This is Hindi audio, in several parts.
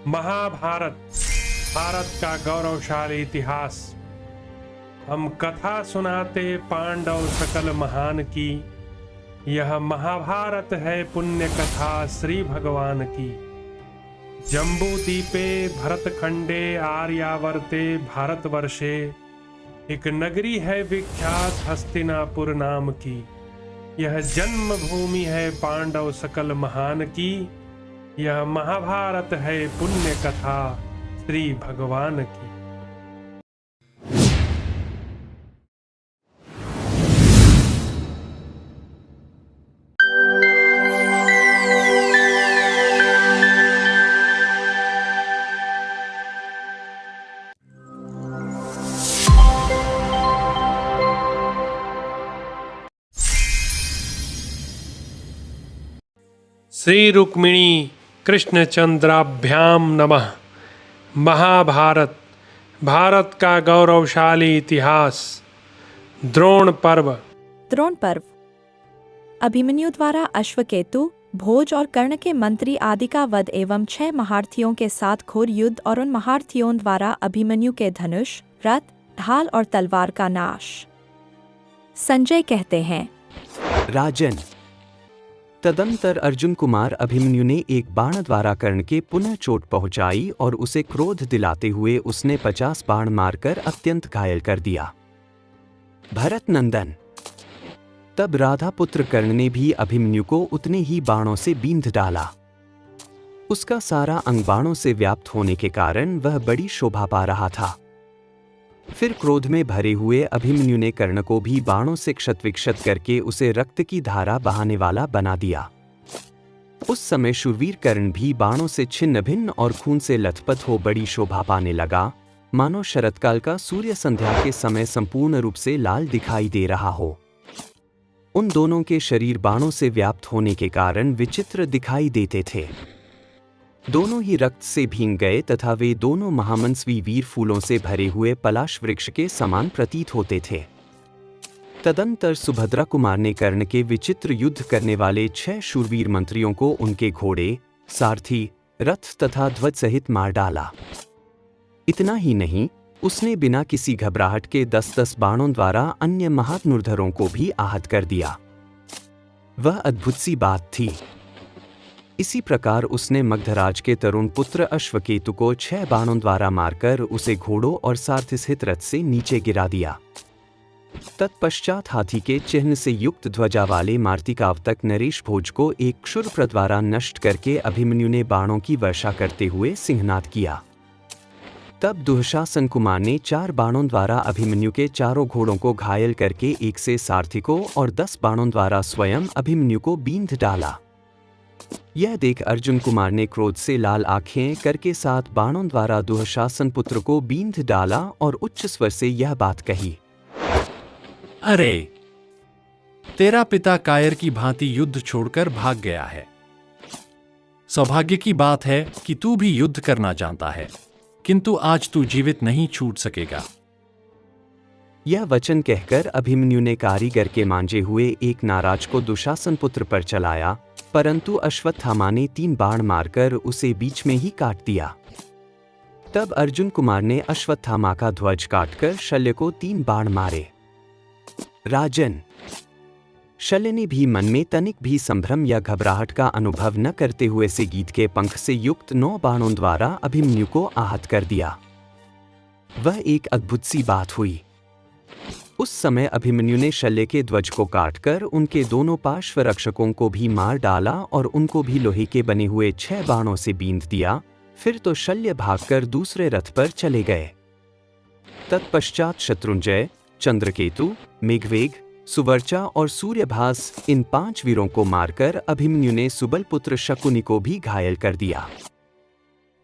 महाभारत भारत का गौरवशाली इतिहास। हम कथा सुनाते पांडव सकल महान की। यह महाभारत है पुण्य कथा श्री भगवान की। जम्बू दीपे भरतखंडे आर्यावर्ते भारतवर्षे एक नगरी है विख्यात हस्तिनापुर नाम की। यह जन्मभूमि है पांडव सकल महान की। यह महाभारत है पुण्य कथा श्री भगवान की। श्री रुक्मिणी कृष्णचंद्राभ्याम नमः। महाभारत भारत का गौरवशाली इतिहास। द्रोण पर्व। द्रोण पर्व अभिमन्यु द्वारा अश्वकेतु, भोज और कर्ण के मंत्री आदि का वध एवं 6 महारथियों के साथ घोर युद्ध और उन महारथियों द्वारा अभिमन्यु के धनुष, रथ, ढाल और तलवार का नाश। संजय कहते हैं, राजन, तदंतर अर्जुन कुमार अभिमन्यु ने एक बाण द्वारा कर्ण के पुनः चोट पहुंचाई और उसे क्रोध दिलाते हुए उसने 50 बाण मारकर अत्यंत घायल कर दिया। भरत नंदन। तब राधा पुत्र कर्ण ने भी अभिमन्यु को उतने ही बाणों से बींध डाला। उसका सारा अंग बाणों से व्याप्त होने के कारण वह बड़ी शोभा पा रहा था। फिर क्रोध में भरे हुए अभिमन्यु ने कर्ण को भी बाणों से क्षत-विक्षत करके उसे रक्त की धारा बहाने वाला बना दिया। उस समय शूरवीर कर्ण भी बाणों से छिन्न भिन्न और खून से लथपथ हो बड़ी शोभा पाने लगा, मानो शरतकाल का सूर्य संध्या के समय संपूर्ण रूप से लाल दिखाई दे रहा हो। उन दोनों के शरीर बाणों से व्याप्त होने के कारण विचित्र दिखाई देते थे। दोनों ही रक्त से भींग गए तथा वे दोनों महामनस्वी वीर फूलों से भरे हुए पलाश वृक्ष के समान प्रतीत होते थे। तदंतर सुभद्रा कुमार ने कर्ण के विचित्र युद्ध करने वाले 6 शूरवीर मंत्रियों को उनके घोड़े, सारथी, रथ तथा ध्वज सहित मार डाला। इतना ही नहीं, उसने बिना किसी घबराहट के 10-10 बाणों द्वारा अन्य महाधनुर्धरों को भी आहत कर दिया। वह अद्भुत सी बात थी। इसी प्रकार उसने मगधराज के तरुण पुत्र अश्वकेतु को 6 बाणों द्वारा मारकर उसे घोड़ों और सारथी सहित रथ से नीचे गिरा दिया। तत्पश्चात हाथी के चिन्ह से युक्त ध्वजा वाले मार्तिकावतक नरेश भोज को एक क्षुरप्र द्वारा नष्ट करके अभिमन्यु ने बाणों की वर्षा करते हुए सिंहनाद किया। तब दुःशासन कुमार ने 4 बाणों द्वारा अभिमन्यु के चारों घोड़ों को घायल करके एक से सारथी को और 10 बाणों द्वारा स्वयं अभिमन्यु को बींध डाला। यह देख अर्जुन कुमार ने क्रोध से लाल आंखें करके 7 बाणों द्वारा दुःशासन पुत्र को बींध डाला और उच्च स्वर से यह बात कही, अरे, तेरा पिता कायर की भांति युद्ध छोड़कर भाग गया है। सौभाग्य की बात है कि तू भी युद्ध करना जानता है, किंतु आज तू जीवित नहीं छूट सकेगा। यह वचन कहकर अभिमन्यु ने कारीगर के मांजे हुए एक नाराज को दुशासन पुत्र पर चलाया, परंतु अश्वत्थामा ने 3 बाण मारकर उसे बीच में ही काट दिया। तब अर्जुन कुमार ने अश्वत्थामा का ध्वज काटकर शल्य को 3 बाण मारे। राजन, शल्य ने भी मन में तनिक भी संभ्रम या घबराहट का अनुभव न करते हुए से गीत के पंख से युक्त 9 बाणों द्वारा अभिमन्यु को आहत कर दिया। वह एक अद्भुत सी बात हुई। उस समय अभिमन्यु ने शल्य के ध्वज को काटकर उनके दोनों पार्श्व रक्षकों को भी मार डाला और उनको भी लोहे के बने हुए 6 बाणों से बींध दिया। फिर तो शल्य भागकर दूसरे रथ पर चले गए। तत्पश्चात शत्रुंजय, चंद्रकेतु, मेघवेग, सुवर्चा और सूर्यभास इन 5 वीरों को मारकर अभिमन्यु ने सुबल पुत्र शकुनि को भी घायल कर दिया।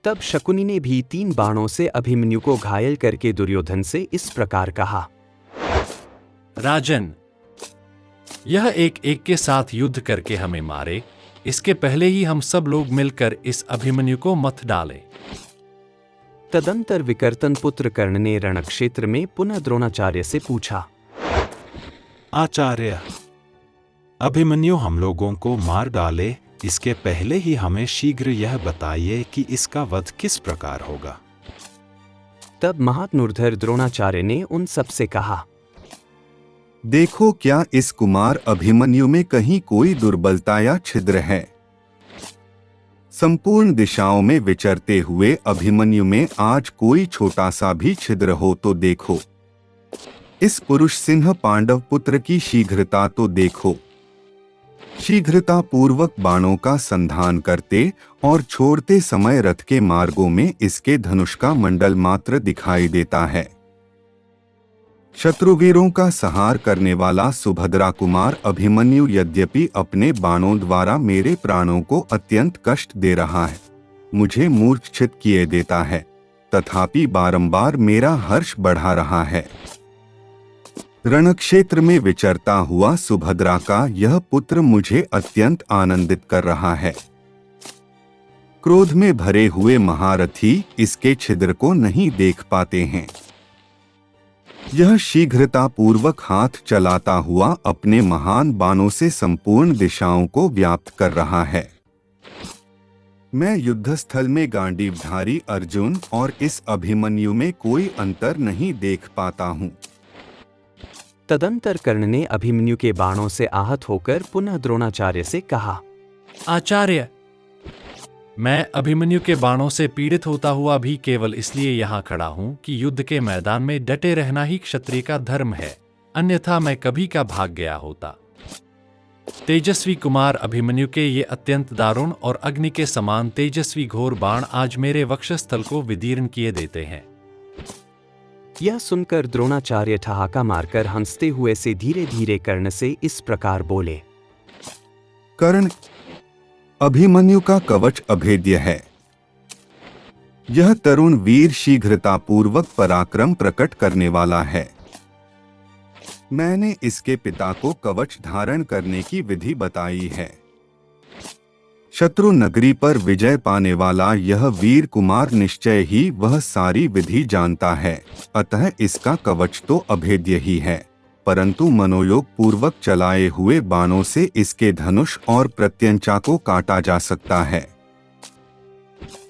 तब शकुनि ने भी 3 बाणों से अभिमन्यु को घायल करके दुर्योधन से इस प्रकार कहा, राजन, यह एक एक के साथ युद्ध करके हमें मारे, इसके पहले ही हम सब लोग मिलकर इस अभिमन्यु को मत डालें। तदंतर विकर्तन पुत्र कर्ण ने रणक्षेत्र में पुनः द्रोणाचार्य से पूछा, आचार्य, अभिमन्यु हम लोगों को मार डाले इसके पहले ही हमें शीघ्र यह बताइए कि इसका वध किस प्रकार होगा। तब महाधनुर्धर द्रोणाचार्य ने उन सबसे कहा, देखो क्या इस कुमार अभिमन्यु में कहीं कोई दुर्बलता या छिद्र है। संपूर्ण दिशाओं में विचरते हुए अभिमन्यु में आज कोई छोटा सा भी छिद्र हो तो देखो। इस पुरुष सिंह पांडव पुत्र की शीघ्रता तो देखो। शीघ्रता पूर्वक बाणों का संधान करते और छोड़ते समय रथ के मार्गों में इसके धनुष का मंडल मात्र दिखाई देता है। शत्रुवीरों का संहार करने वाला सुभद्रा कुमार अभिमन्यु यद्यपि अपने बाणों द्वारा मेरे प्राणों को अत्यंत कष्ट दे रहा है, मुझे मूर्छित किए देता है, तथापि बारंबार मेरा हर्ष बढ़ा रहा है। रणक्षेत्र में विचरता हुआ सुभद्रा का यह पुत्र मुझे अत्यंत आनंदित कर रहा है। क्रोध में भरे हुए महारथी इसके छिद्र को नहीं देख पाते हैं। यह शीघ्रता पूर्वक हाथ चलाता हुआ अपने महान बाणों से संपूर्ण दिशाओं को व्याप्त कर रहा है। मैं युद्धस्थल में गांडीवधारी अर्जुन और इस अभिमन्यु में कोई अंतर नहीं देख पाता हूँ। तदंतर कर्ण ने अभिमन्यु के बाणों से आहत होकर पुनः द्रोणाचार्य से कहा, आचार्य, मैं अभिमन्यु के बाणों से पीड़ित होता हुआ भी केवल इसलिए यहाँ खड़ा हूँ कि युद्ध के मैदान में डटे रहना ही क्षत्रिय का धर्म है, अन्यथा मैं कभी का भाग गया होता। तेजस्वी कुमार अभिमन्यु के ये अत्यंत दारुण और अग्नि के समान तेजस्वी घोर बाण आज मेरे वक्षस्थल को विदीर्ण किए देते हैं। यह सुनकर द्रोणाचार्य ठहाका मारकर हंसते हुए से धीरे धीरे कर्ण से इस प्रकार बोले, कर्ण, अभिमन्यु का कवच अभेद्य है। यह तरुण वीर शीघ्रता पूर्वक पराक्रम प्रकट करने वाला है। मैंने इसके पिता को कवच धारण करने की विधि बताई है। शत्रु नगरी पर विजय पाने वाला यह वीर कुमार निश्चय ही वह सारी विधि जानता है, अतः इसका कवच तो अभेद्य ही है, परंतु मनोयोग पूर्वक चलाए हुए बाणों से इसके धनुष और प्रत्यंचा को काटा जा सकता है।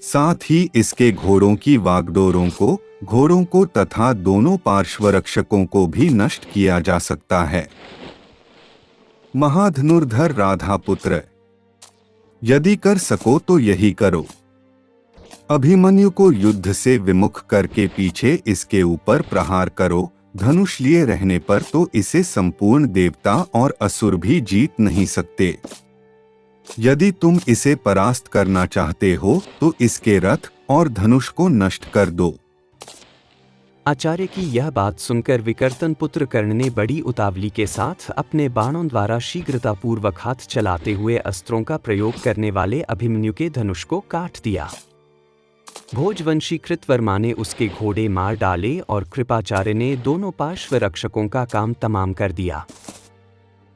साथ ही इसके घोड़ों की वागडोरों को, घोड़ों को तथा दोनों पार्श्वरक्षकों को भी नष्ट किया जा सकता है। महाधनुर्धर राधा पुत्र, यदि कर सको तो यही करो। अभिमन्यु को युद्ध से विमुख करके पीछे इसके ऊपर प्रहार करो। धनुष लिए रहने पर तो इसे संपूर्ण देवता और असुर भी जीत नहीं सकते। यदि तुम इसे परास्त करना चाहते हो तो इसके रथ और धनुष को नष्ट कर दो। आचार्य की यह बात सुनकर विकर्तन पुत्र कर्ण ने बड़ी उतावली के साथ अपने बाणों द्वारा शीघ्रता पूर्वक हाथ चलाते हुए अस्त्रों का प्रयोग करने वाले अभिमन्यु के धनुष को काट दिया। भोजवंशी कृतवर्मा ने उसके घोड़े मार डाले और कृपाचार्य ने दोनों पार्श्व रक्षकों का काम तमाम कर दिया।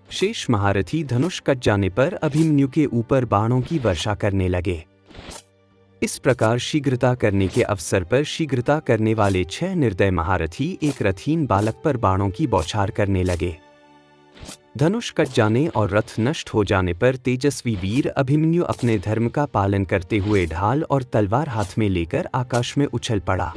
शेष महारथी धनुष कट जाने पर अभिमन्यु के ऊपर बाणों की वर्षा करने लगे। इस प्रकार शीघ्रता करने के अवसर पर शीघ्रता करने वाले 6 निर्दय महारथी एक रथहीन बालक पर बाणों की बौछार करने लगे। धनुष कट जाने और रथ नष्ट हो जाने पर तेजस्वी वीर अभिमन्यु अपने धर्म का पालन करते हुए ढाल और तलवार हाथ में लेकर आकाश में उछल पड़ा।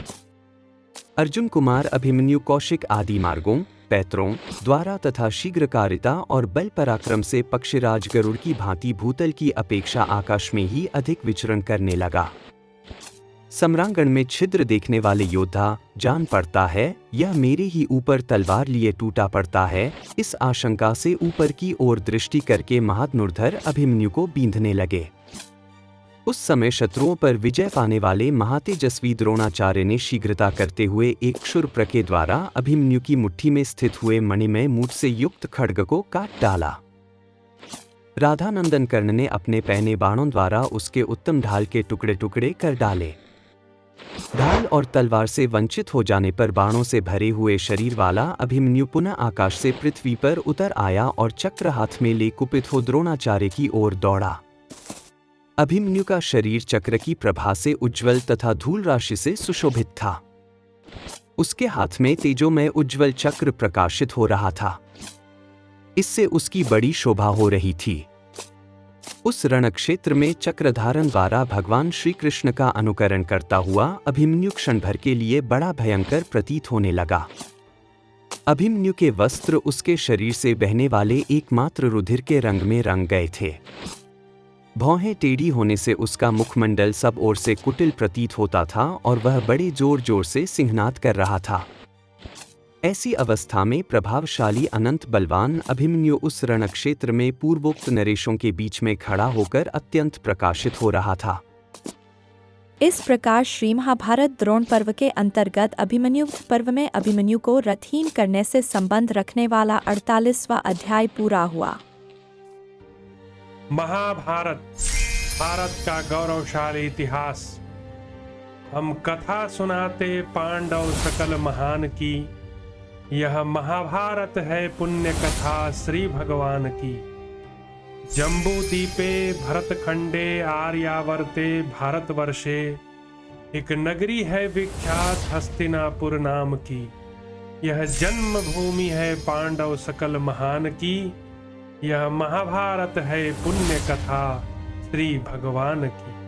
अर्जुन कुमार अभिमन्यु कौशिक आदि मार्गों, पैतरों, द्वारा तथा शीघ्रकारिता और बल पराक्रम से पक्षीराज गरुड़ की भांति भूतल की अपेक्षा आकाश में ही अधिक विचरण करने लगा। सम्रांगण में छिद्र देखने वाले योद्धा जान पड़ता है यह मेरे ही ऊपर तलवार लिए टूटा पड़ता है, इस आशंका से ऊपर की ओर दृष्टि करके महाधनुर्धर अभिमन्यु को बींधने लगे। उस समय शत्रुओं पर विजय पाने वाले महातेजस्वी द्रोणाचार्य ने शीघ्रता करते हुए एक क्षुरप्र के द्वारा अभिमन्यु की मुट्ठी में स्थित हुए मणिमय मूठ से युक्त खड्ग को काट डाला। राधानंदन कर्ण ने अपने पहने बाणों द्वारा उसके उत्तम ढाल के टुकड़े टुकड़े कर डाले। ढाल और तलवार से वंचित हो जाने पर बाणों से भरे हुए शरीर वाला अभिमन्यु पुनः आकाश से पृथ्वी पर उतर आया और चक्र हाथ में ले कुपित हो द्रोणाचार्य की ओर दौड़ा। अभिमन्यु का शरीर चक्र की प्रभा से उज्ज्वल तथा धूल राशि से सुशोभित था। उसके हाथ में तेजोमय उज्ज्वल चक्र प्रकाशित हो रहा था, इससे उसकी बड़ी शोभा हो रही थी। उस रणक्षेत्र में चक्रधारण द्वारा भगवान श्री कृष्ण का अनुकरण करता हुआ अभिमन्यु क्षण भर के लिए बड़ा भयंकर प्रतीत होने लगा। अभिमन्यु के वस्त्र उसके शरीर से बहने वाले एकमात्र रुधिर के रंग में रंग गए थे। भौहें टेढ़ी होने से उसका मुखमंडल सब ओर से कुटिल प्रतीत होता था और वह बड़े जोर जोर से सिंहनाद कर रहा था। ऐसी अवस्था में प्रभावशाली अनंत बलवान अभिमन्यु उस रणक्षेत्र में पूर्वोक्त नरेशों के बीच में खड़ा होकर अत्यंत प्रकाशित हो रहा था। इस प्रकार श्री महाभारत द्रोण पर्व के अंतर्गत अभिमन्यु पर्व में अभिमन्यु को रथहीन करने से संबंध रखने वाला 48वां अध्याय पूरा हुआ। महाभारत, भारत का गौरवशाली इतिहास। हम कथा सुनाते पांडव सकल महान की, यह महाभारत है पुण्य कथा श्री भगवान की। जम्बू दीपे भरतखंडे आर्यावर्ते भारतवर्षे, एक नगरी है विख्यात हस्तिनापुर नाम की। यह जन्म भूमि है पांडव सकल महान की, यह महाभारत है पुण्य कथा श्री भगवान की।